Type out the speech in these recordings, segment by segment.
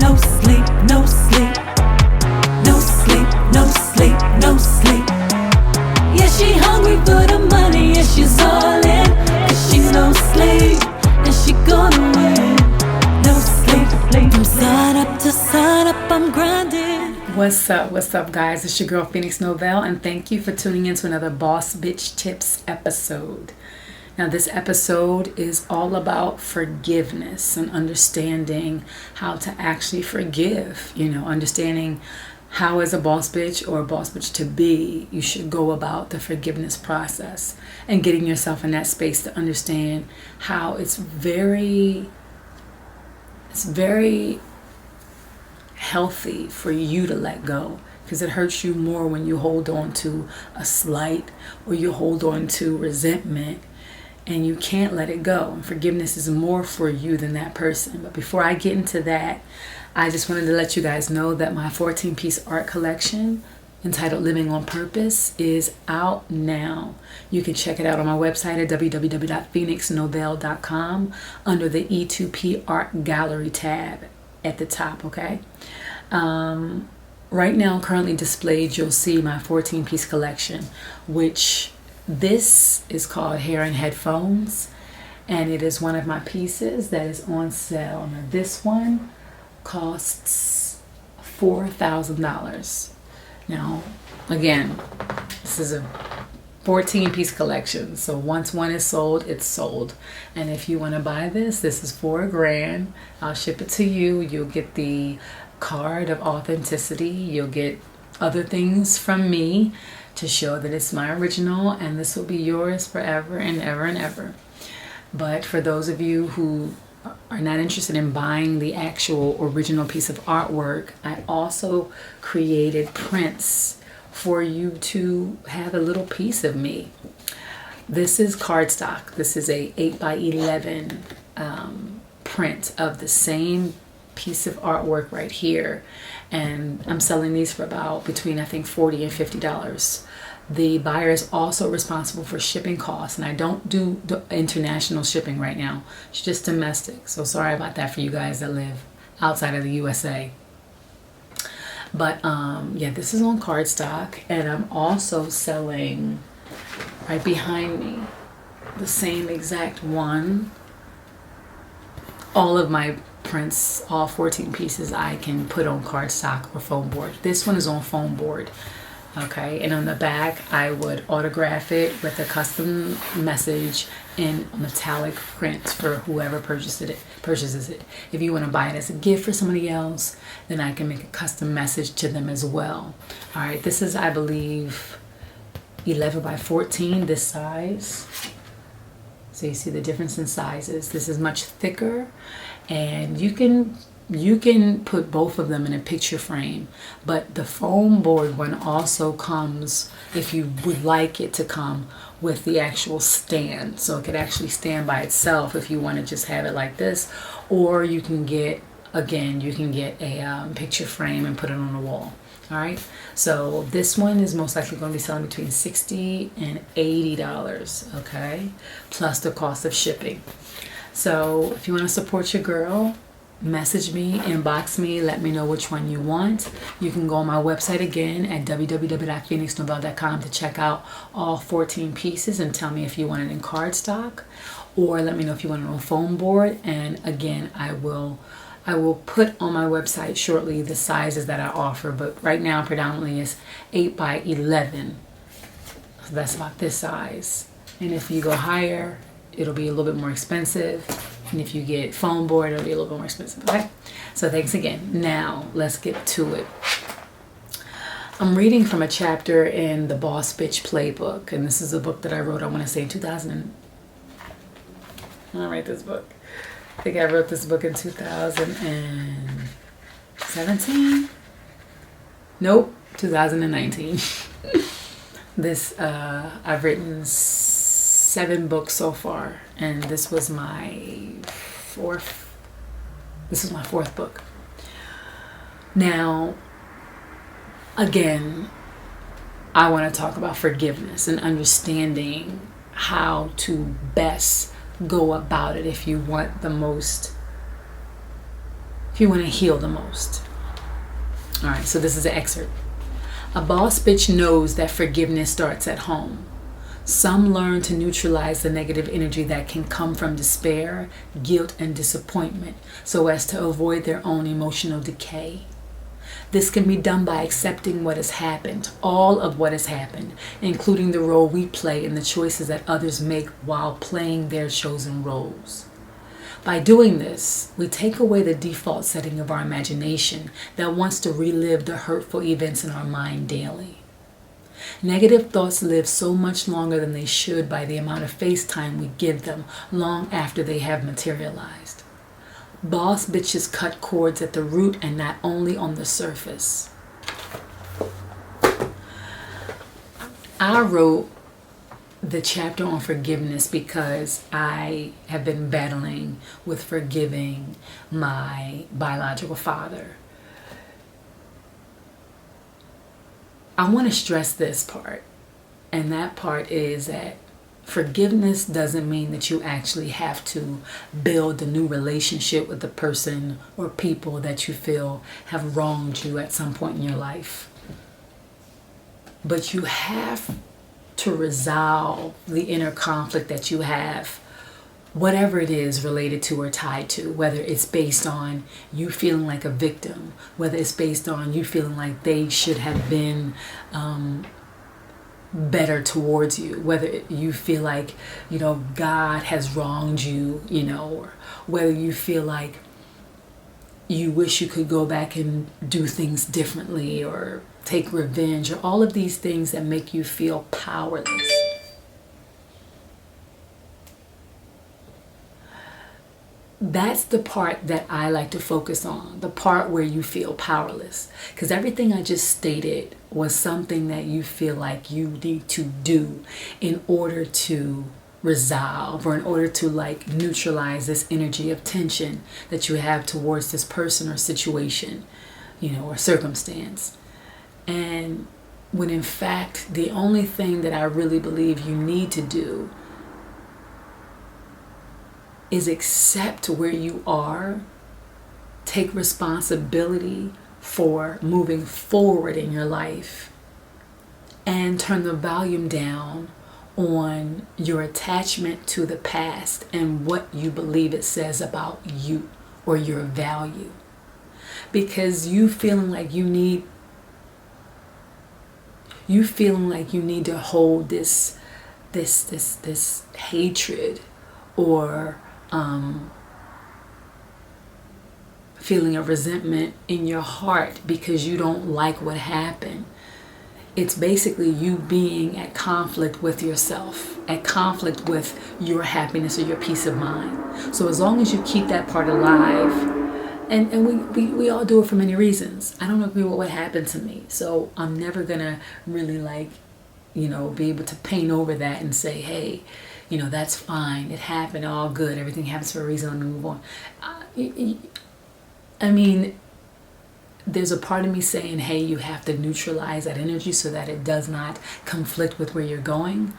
no sleep, no sleep. No sleep, no sleep, no sleep. Yeah, she hungry for the money, yeah, she's all in. Cause she no sleep, and she gonna win. No sleep, from sun up to sun up, I'm grinding. What's up guys? It's your girl Phoenix Novell, and thank you for tuning in to another Boss Bitch Tips episode. Now this episode is all about forgiveness and understanding how to actually forgive, understanding how as a boss bitch or a boss bitch to be, you should go about the forgiveness process and getting yourself in that space to understand how it's very healthy for you to let go, because it hurts you more when you hold on to a slight or you hold on to resentment and you can't let it go. And forgiveness is more for you than that person. But before I get into that, I just wanted to let you guys know that my 14-piece art collection entitled Living on Purpose is out now. You can check it out on my website at www.phoenixnovell.com under the E2P Art Gallery tab at the top, okay? Right now, currently displayed, you'll see my 14-piece collection, which this is called Hair and Headphones, and it is one of my pieces that is on sale. Now, this one costs $4,000. Now, again, this is a 14-piece collection, so once one is sold, it's sold. And if you want to buy this is $4,000. I'll ship it to you. You'll get the card of authenticity. You'll get other things from me to show that it's my original, and this will be yours forever and ever and ever. But for those of you who are not interested in buying the actual original piece of artwork, I also created prints for you to have a little piece of me. This is cardstock. This is a 8x11 print of the same piece of artwork right here, and I'm selling these for about between I think $40 and $50. The buyer is also responsible for shipping costs, and I don't do the international shipping right now. It's just domestic, so sorry about that for you guys that live outside of the USA. But yeah, this is on cardstock, and I'm also selling right behind me the same exact one. All of my prints, all 14 pieces, I can put on cardstock or foam board. This one is on foam board, okay? And on the back, I would autograph it with a custom message in metallic print for whoever purchases it. If you want to buy it as a gift for somebody else, then I can make a custom message to them as well. All right, this is, I believe, 11 by 14, this size. So you see the difference in sizes. This is much thicker, and you can put both of them in a picture frame, but the foam board one also comes, if you would like it to come, with the actual stand, so it could actually stand by itself if you want to just have it like this, or you can get a picture frame and put it on the wall. All right, so this one is most likely going to be selling between $60 and $80, okay, plus the cost of shipping. So if you want to support your girl, message me, inbox me, let me know which one you want. You can go on my website again at www.phoenixnovell.com to check out all 14 pieces and tell me if you want it in cardstock, or let me know if you want it on foam board. And again, I will put on my website shortly the sizes that I offer, but right now predominantly is 8x11. So that's about this size. And if you go higher, it'll be a little bit more expensive. And if you get foam board, it'll be a little bit more expensive, okay? So thanks again. Now, let's get to it. I'm reading from a chapter in the Boss Bitch Playbook, and this is a book that I wrote, I want to say in 2000. I write this book. I think I wrote this book in 2017. Nope, 2019. I've written 7 books so far, and this was my fourth book. Now, again, I want to talk about forgiveness and understanding how to best go about it if you want the most if you want to heal the most. All right, so this is an excerpt. A boss bitch knows that forgiveness starts at home. Some learn to neutralize the negative energy that can come from despair, guilt, and disappointment so as to avoid their own emotional decay. This can be done by accepting what has happened, all of what has happened, including the role we play in the choices that others make while playing their chosen roles. By doing this, we take away the default setting of our imagination that wants to relive the hurtful events in our mind daily. Negative thoughts live so much longer than they should by the amount of face time we give them long after they have materialized. Boss bitches cut cords at the root and not only on the surface. I wrote the chapter on forgiveness because I have been battling with forgiving my biological father. I want to stress this part, and that part is that forgiveness doesn't mean that you actually have to build a new relationship with the person or people that you feel have wronged you at some point in your life. But you have to resolve the inner conflict that you have, whatever it is related to or tied to, whether it's based on you feeling like a victim, whether it's based on you feeling like they should have been better towards you, whether you feel like, God has wronged you, or whether you feel like you wish you could go back and do things differently or take revenge, or all of these things that make you feel powerless. That's the part that I like to focus on, the part where you feel powerless. Because everything I just stated was something that you feel like you need to do in order to resolve or in order to neutralize this energy of tension that you have towards this person or situation, or circumstance. And when in fact, the only thing that I really believe you need to do is accept where you are, take responsibility for moving forward in your life, and turn the volume down on your attachment to the past and what you believe it says about you or your value. Because you feeling like you need to hold this hatred or feeling of resentment in your heart because you don't like what happened. It's basically you being at conflict with yourself, at conflict with your happiness or your peace of mind. So as long as you keep that part alive, and we all do it for many reasons. I don't agree with what happened to me, so I'm never gonna really be able to paint over that and say, hey, that's fine. It happened, all good. Everything happens for a reason. Let me move on. I mean, there's a part of me saying, hey, you have to neutralize that energy so that it does not conflict with where you're going.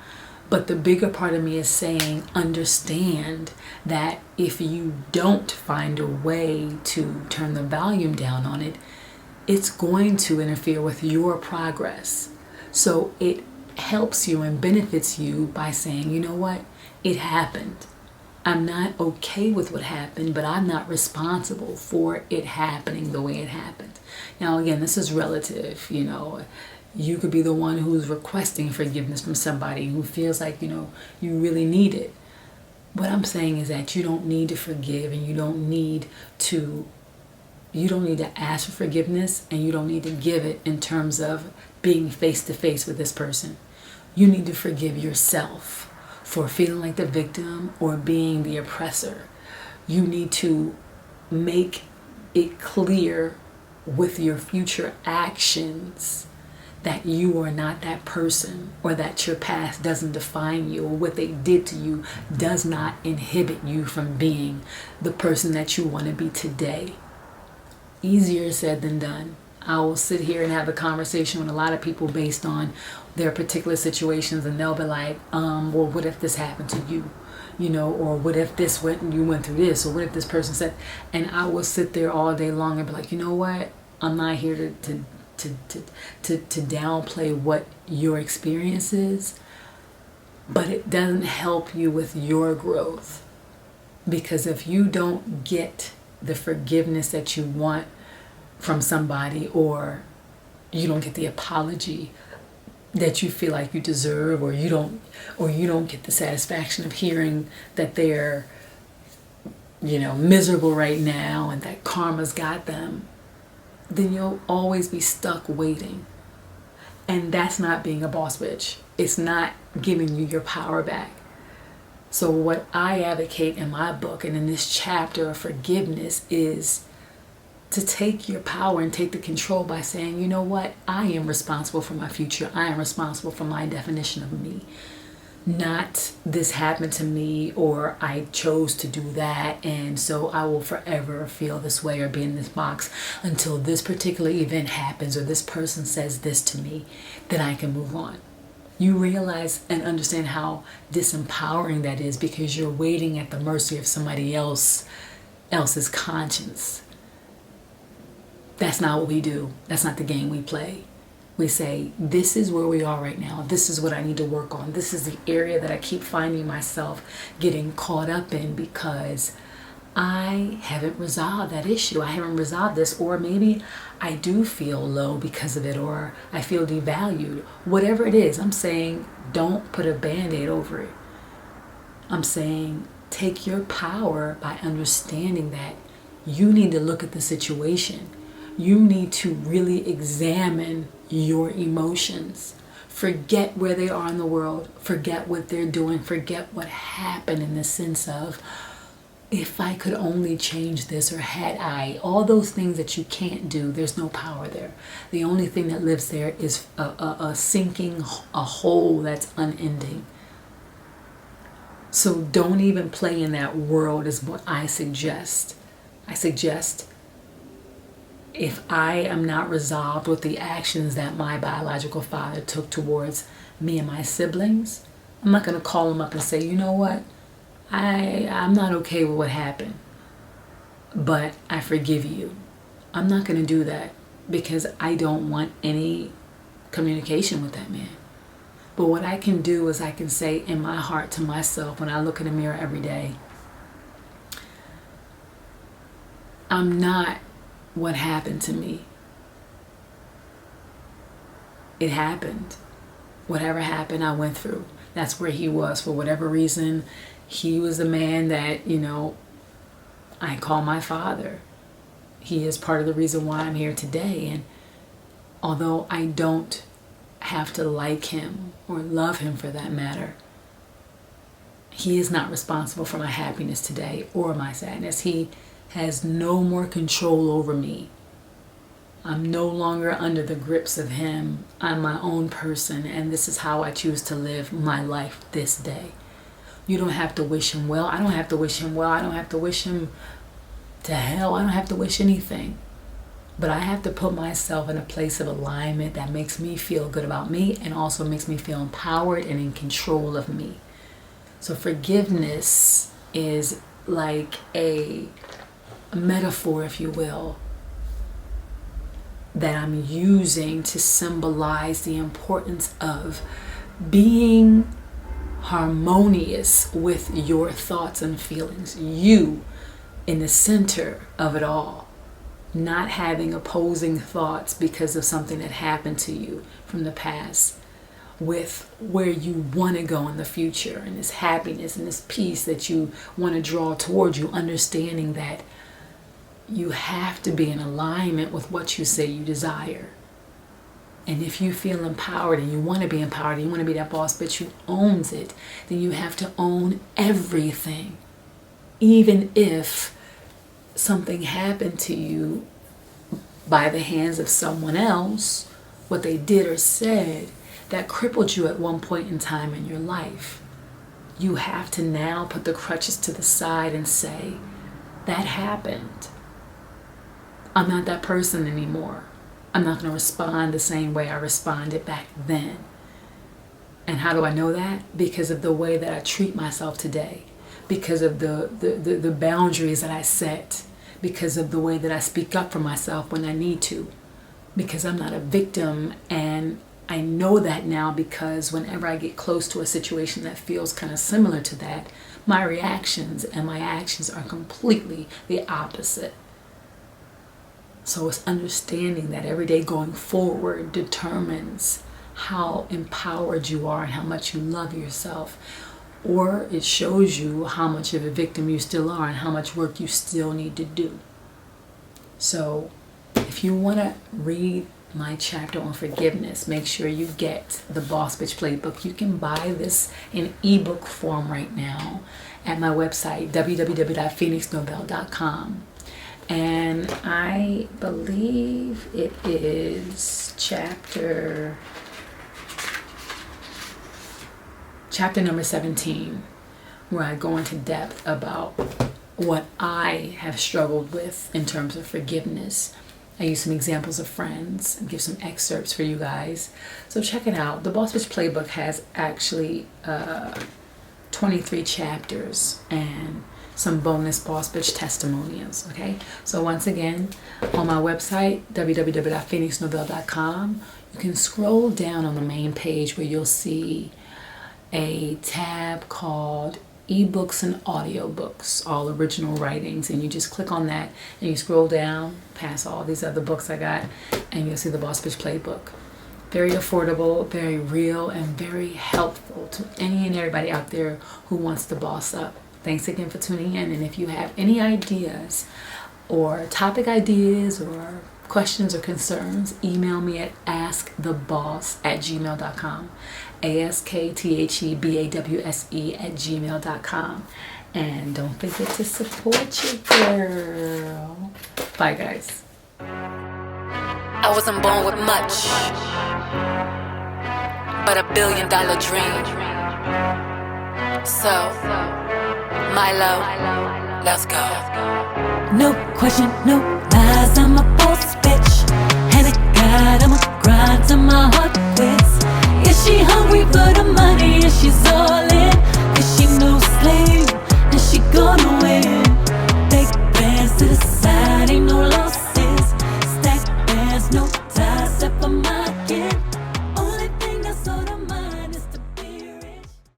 But the bigger part of me is saying, understand that if you don't find a way to turn the volume down on it, it's going to interfere with your progress. So it helps you and benefits you by saying, you know what, it happened. I'm not okay with what happened, but I'm not responsible for it happening the way it happened. Now, again, this is relative, You could be the one who's requesting forgiveness from somebody who feels like, you really need it. What I'm saying is that you don't need to forgive, and you don't need to ask for forgiveness, and you don't need to give it in terms of being face to face with this person. You need to forgive yourself for feeling like the victim or being the oppressor. You need to make it clear with your future actions that you are not that person, or that your past doesn't define you, or what they did to you does not inhibit you from being the person that you want to be today. Easier said than done. I will sit here and have a conversation with a lot of people based on their particular situations, and they'll be like, well, what if this happened to you? or what if this went and you went through this, or what if this person said, and I will sit there all day long and be like, you know what? I'm not here to downplay what your experience is, but it doesn't help you with your growth. Because if you don't get the forgiveness that you want from somebody, or you don't get the apology that you feel like you deserve, or you don't get the satisfaction of hearing that they're miserable right now and that karma's got them, then you'll always be stuck waiting. And that's not being a boss bitch. It's not giving you your power back. So what I advocate in my book and in this chapter of forgiveness is to take your power and take the control by saying, you know what? I am responsible for my future. I am responsible for my definition of me. Not this happened to me, or I chose to do that, and so I will forever feel this way or be in this box until this particular event happens or this person says this to me, then I can move on. You realize and understand how disempowering that is, because you're waiting at the mercy of somebody else's conscience. That's not what we do. That's not the game we play. We say, this is where we are right now. This is what I need to work on. This is the area that I keep finding myself getting caught up in because I haven't resolved that issue. I haven't resolved this, or maybe I do feel low because of it, or I feel devalued. Whatever it is, I'm saying don't put a Band-Aid over it. I'm saying take your power by understanding that you need to look at the situation. You need to really examine your emotions. Forget where they are in the world. Forget what they're doing. Forget what happened, in the sense of, if I could only change this, or had I, all those things that you can't do, there's no power there. The only thing that lives there is a sinking, a hole that's unending. So don't even play in that world, is what I suggest. I suggest, if I am not resolved with the actions that my biological father took towards me and my siblings, I'm not going to call him up and say, you know what? I'm not okay with what happened, but I forgive you. I'm not going to do that, because I don't want any communication with that man. But what I can do is I can say in my heart to myself, when I look in the mirror every day, I'm not what happened to me. It happened. Whatever happened, I went through. That's where he was. For whatever reason, he was the man that, I call my father. He is part of the reason why I'm here today. And although I don't have to like him or love him for that matter, he is not responsible for my happiness today or my sadness. He has no more control over me. I'm no longer under the grips of him. I'm my own person, and this is how I choose to live my life this day. You don't have to wish him well. I don't have to wish him well. I don't have to wish him to hell. I don't have to wish anything. But I have to put myself in a place of alignment that makes me feel good about me, and also makes me feel empowered and in control of me. So forgiveness is like a metaphor, if you will, that I'm using to symbolize the importance of being harmonious with your thoughts and feelings. You in the center of it all. Not having opposing thoughts because of something that happened to you from the past, with where you want to go in the future, and this happiness and this peace that you want to draw towards you, understanding that you have to be in alignment with what you say you desire. And if you feel empowered and you want to be empowered, and you want to be that boss bitch who owns it, then you have to own everything. Even if something happened to you by the hands of someone else, what they did or said that crippled you at one point in time in your life, you have to now put the crutches to the side and say, that happened. I'm not that person anymore. I'm not going to respond the same way I responded back then. And how do I know that? Because of the way that I treat myself today. because of the boundaries that I set, because of the way that I speak up for myself when I need to, because I'm not a victim. And I know that now, because whenever I get close to a situation that feels kind of similar to that, my reactions and my actions are completely the opposite. So it's understanding that every day going forward determines how empowered you are and how much you love yourself. Or it shows you how much of a victim you still are and how much work you still need to do. So if you want to read my chapter on forgiveness, make sure you get the Boss Bitch Playbook. You can buy this in ebook form right now at my website, www.phoenixnovel.com. And I believe it is chapter number 17, where I go into depth about what I have struggled with in terms of forgiveness. I use some examples of friends and give some excerpts for you guys. So check it out. The Boss Bitch Playbook has actually 23 chapters and some bonus Boss Bitch testimonials. Okay, so once again, on my website, www.phoenixnovel.com, you can scroll down on the main page where you'll see a tab called ebooks and audiobooks, all original writings, and you just click on that and you scroll down past all these other books I got, and you'll see the Boss Bitch Playbook. Very affordable, very real, and very helpful to any and everybody out there who wants to boss up. Thanks again for tuning in, and if you have any ideas or topic ideas or questions or concerns, email me at asktheboss@gmail.com, ASKTHEBAWSE@gmail.com. And don't forget to support your girl. Bye, guys. I wasn't born with much, but $1 billion dream. So, my love, let's go. No question, no lies, I'm a boss bitch. And I got on my grind till my heart quits. Yeah, she hungry for the money and she's all in. Cause she no slave and she gonna win. Big bands to the